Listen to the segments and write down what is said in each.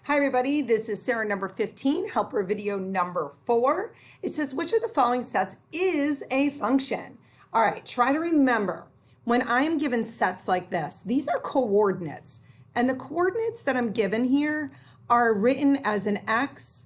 Hi everybody, this is Sarah number 15, helper video number 4. It says, which of the following sets is a function? All right, try to remember, when I am given sets like this, these are coordinates. And the coordinates that I'm given here are written as an x,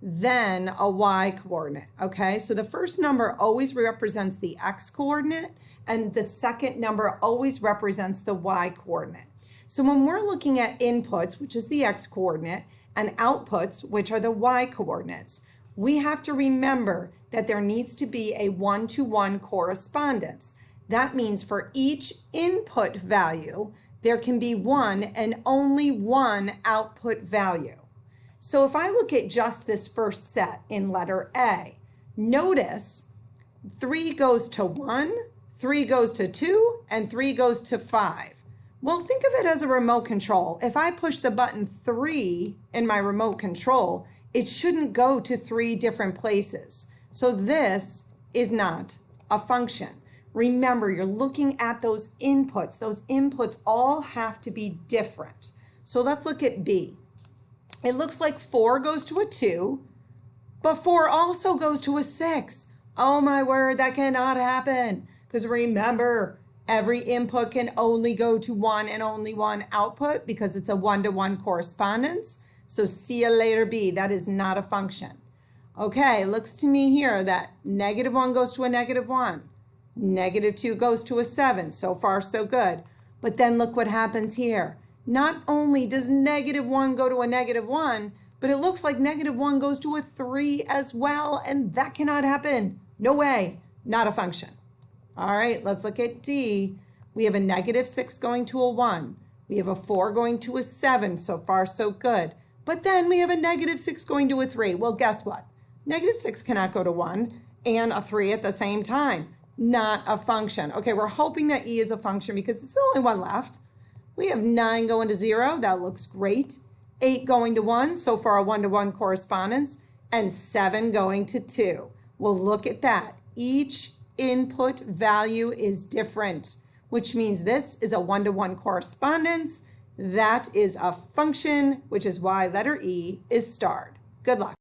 then a y coordinate, okay? So the first number always represents the x coordinate, and the second number always represents the y coordinate. So when we're looking at inputs, which is the x coordinate, and outputs, which are the y coordinates, we have to remember that there needs to be a one-to-one correspondence. That means for each input value, there can be one and only one output value. So if I look at just this first set in letter A, notice 3 goes to 1, 3 goes to 2, and 3 goes to 5. Well, think of it as a remote control. If I push the button 3 in my remote control, it shouldn't go to 3 different places. So this is not a function. Remember, you're looking at those inputs. Those inputs all have to be different. So let's look at B. It looks like 4 goes to a 2, but 4 also goes to a 6. Oh my word, that cannot happen. Because remember, every input can only go to one and only one output because it's a one-to-one correspondence. So see you later, B. That is not a function. Okay, looks to me here that -1 goes to a -1. -2 goes to a 7. So far, so good. But then look what happens here. Not only does -1 go to a -1, but it looks like -1 goes to a 3 as well. And that cannot happen. No way. Not a function. All right, let's look at D. We have a -6 going to a 1. We have a 4 going to a 7. So far, so good. But then we have a -6 going to a 3. Well, guess what? -6 cannot go to 1 and a 3 at the same time. Not a function. Okay, we're hoping that E is a function because it's the only one left. We have 9 going to 0. That looks great. 8 going to 1. So far, a one-to-one correspondence. And 7 going to 2. Well, look at that. Each input value is different, which means this is a one-to-one correspondence. That is a function, which is why letter E is starred. Good luck.